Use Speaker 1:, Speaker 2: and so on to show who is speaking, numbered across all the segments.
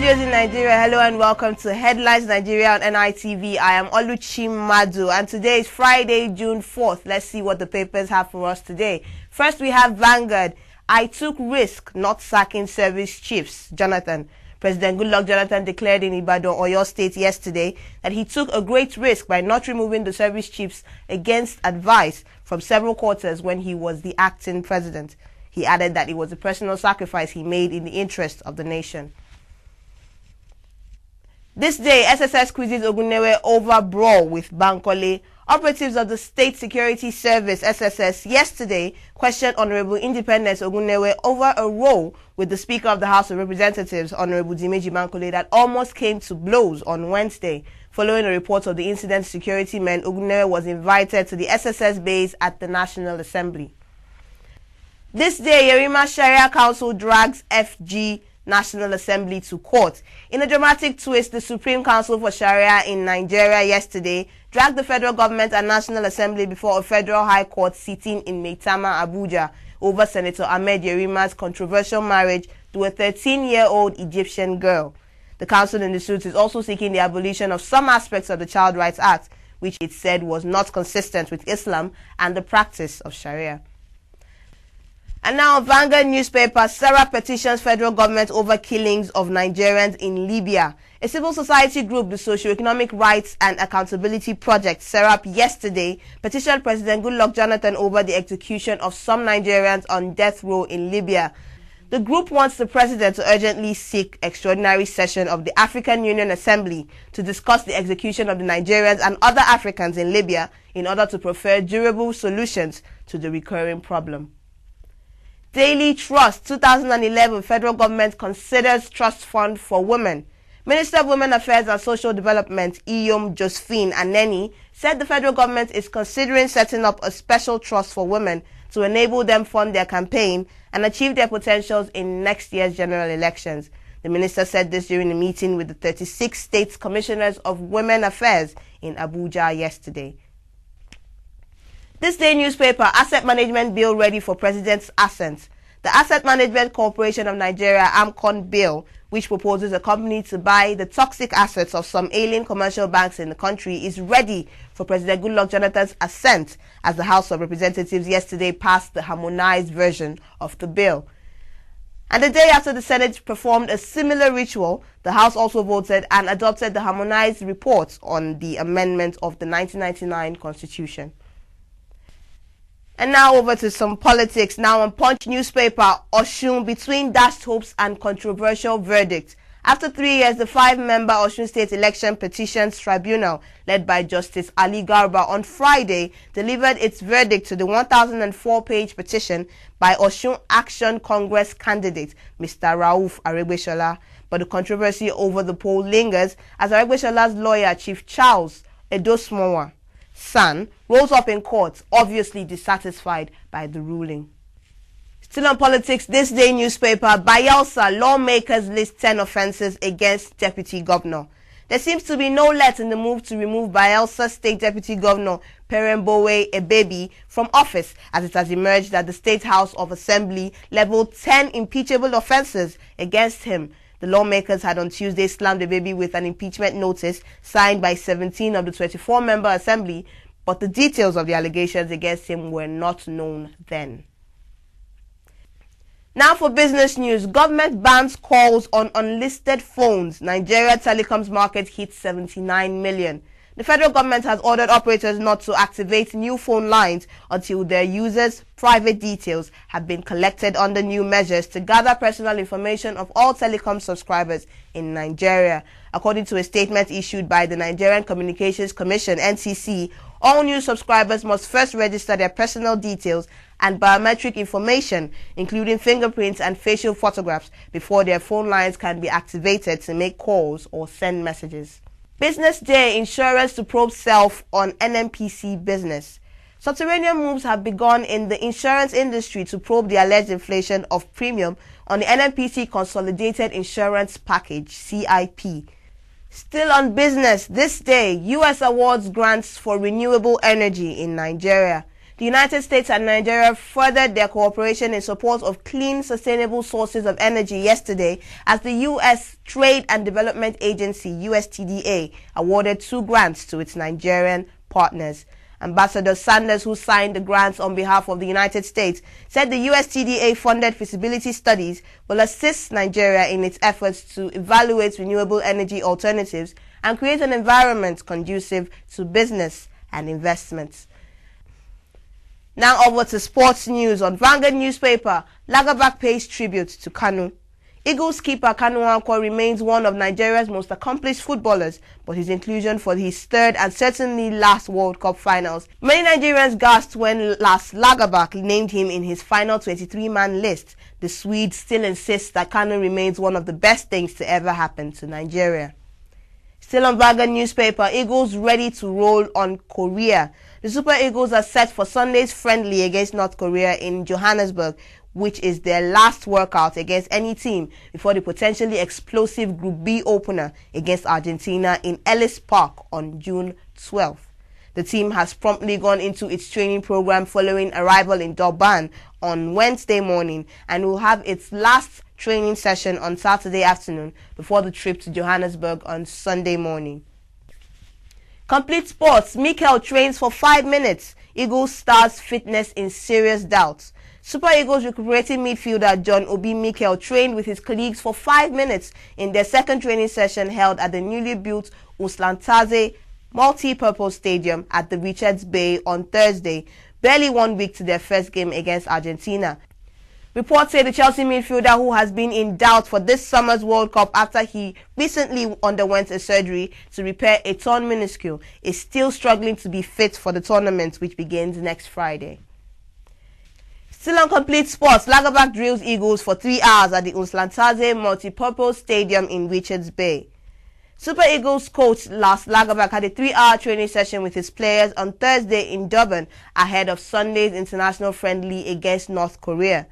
Speaker 1: studios in Nigeria, hello and welcome to Headlines Nigeria on NITV. I am Oluchi Madu and today is Friday, June 4th. Let's see what the papers have for us today. First, we have Vanguard. I took risk not sacking service chiefs. Jonathan. President Goodluck Jonathan declared in Ibadan, Oyo State yesterday that he took a great risk by not removing the service chiefs against advice from several quarters when he was the acting president. He added that it was a personal sacrifice he made in the interest of the nation. This day, SSS quizzes Ogunewe over Brawl with Bankole. Operatives of the State Security Service, SSS, yesterday questioned Honorable Independence Ogunewe over a row with the Speaker of the House of Representatives, Honorable Dimeji Bankole, that almost came to blows on Wednesday. Following a report of the incident, security men, Ogunewe was invited to the SSS base at the National Assembly. This day, Yarima Sharia Council Drags FG National Assembly to court. In a dramatic twist, the Supreme Council for Sharia in Nigeria yesterday dragged the federal government and National Assembly before a federal high court sitting in Maitama, Abuja, over Senator Ahmed Yarima's controversial marriage to a 13-year-old Egyptian girl. The council in the suit is also seeking the abolition of some aspects of the Child Rights Act, which it said was not consistent with Islam and the practice of Sharia. And now, Vanguard newspaper, Sarah petitions federal government over killings of Nigerians in Libya. A civil society group, the Socio-Economic Rights and Accountability Project, SERAP, yesterday petitioned President Goodluck Jonathan over the execution of some Nigerians on death row in Libya. The group wants the president to urgently seek extraordinary session of the African Union Assembly to discuss the execution of the Nigerians and other Africans in Libya in order to prefer durable solutions to the recurring problem. Daily Trust, 2011, federal government considers trust fund for women. Minister of Women Affairs and Social Development, Iyom Josephine Aneni, said the federal government is considering setting up a special trust for women to enable them fund their campaign and achieve their potentials in next year's general elections. The minister said this during a meeting with the 36 states commissioners of women affairs in Abuja yesterday. This day newspaper, Asset Management Bill ready for President's assent. The Asset Management Corporation of Nigeria, AMCON bill, which proposes a company to buy the toxic assets of some ailing commercial banks in the country, is ready for President Goodluck Jonathan's assent as the House of Representatives yesterday passed the harmonized version of the bill. And the day after the Senate performed a similar ritual, the House also voted and adopted the harmonized report on the amendment of the 1999 Constitution. And now over to some politics. Now on Punch newspaper, Osun between dashed hopes and controversial verdict. After 3 years, the 5-member Osun State Election Petitions Tribunal, led by Justice Ali Garba, on Friday delivered its verdict to the 1,004-page petition by Osun Action Congress candidate Mr. Rauf Aregbesola. But the controversy over the poll lingers as Aregbesola's lawyer, Chief Charles Edosmowa San, rose up in court, obviously dissatisfied by the ruling. Still on politics, this day newspaper, Bayelsa, lawmakers list 10 offences against Deputy Governor. There seems to be no let in the move to remove Bayelsa State Deputy Governor Perembowe Ebebi from office, as it has emerged that the State House of Assembly leveled 10 impeachable offences against him. The lawmakers had on Tuesday slammed Ebebi with an impeachment notice signed by 17 of the 24-member assembly, but the details of the allegations against him were not known then. Now for business news, government bans calls on unlisted phones. Nigeria telecoms market hits 79 million. The federal government has ordered operators not to activate new phone lines until their users' private details have been collected under new measures to gather personal information of all telecom subscribers in Nigeria. According to a statement issued by the Nigerian Communications Commission, NCC, all new subscribers must first register their personal details and biometric information, including fingerprints and facial photographs, before their phone lines can be activated to make calls or send messages. Business Day, insurance to probe self on NNPC business. Subterranean moves have begun in the insurance industry to probe the alleged inflation of premium on the NNPC Consolidated Insurance Package, CIP. Still on business, this day, U.S. awards grants for renewable energy in Nigeria. The United States and Nigeria furthered their cooperation in support of clean, sustainable sources of energy yesterday as the U.S. Trade and Development Agency, USTDA, awarded 2 grants to its Nigerian partners. Ambassador Sanders, who signed the grants on behalf of the United States, said the USTDA-funded feasibility studies will assist Nigeria in its efforts to evaluate renewable energy alternatives and create an environment conducive to business and investments. Now over to sports news. On Vanguard newspaper, Lagabak pays tribute to Kanu. Eagles keeper Kanu Nwankwo remains one of Nigeria's most accomplished footballers, but his inclusion for his 3rd and certainly last World Cup finals. Many Nigerians gasped when last Lagabak named him in his final 23-man list. The Swede still insists that Kanu remains one of the best things to ever happen to Nigeria. Still on Vanguard newspaper, Eagles ready to roll on Korea. The Super Eagles are set for Sunday's friendly against North Korea in Johannesburg, which is their last workout against any team before the potentially explosive Group B opener against Argentina in Ellis Park on June 12th. The team has promptly gone into its training program following arrival in Durban on Wednesday morning and will have its last training session on Saturday afternoon before the trip to Johannesburg on Sunday morning. Complete sports. Mikel trains for 5 minutes. Eagles stars fitness in serious doubt. Super Eagles recuperating midfielder John Obi Mikel trained with his colleagues for 5 minutes in their second training session held at the newly built Uslantaze multi-purpose stadium at the Richards Bay on Thursday, barely 1 week to their first game against Argentina. Reports say the Chelsea midfielder, who has been in doubt for this summer's World Cup after he recently underwent a surgery to repair a torn meniscus, is still struggling to be fit for the tournament, which begins next Friday. Still on complete sports, Lagabak drills Eagles for 3 hours at the Uslantaze multi-purpose stadium in Richards Bay. Super Eagles coach Lars Lagabak had a 3-hour training session with his players on Thursday in Durban ahead of Sunday's international friendly against North Korea.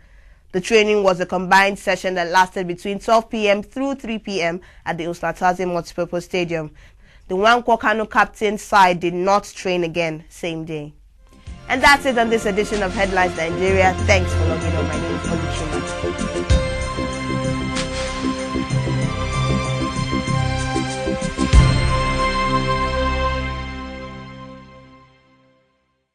Speaker 1: The training was a combined session that lasted between 12 p.m. through 3 p.m. at the Uslantaze multipurpose stadium. The Nwankwo Kanu captain's side did not train again same day. And that's it on this edition of Headlines Nigeria. Thanks for logging on. My name is Ogunewe.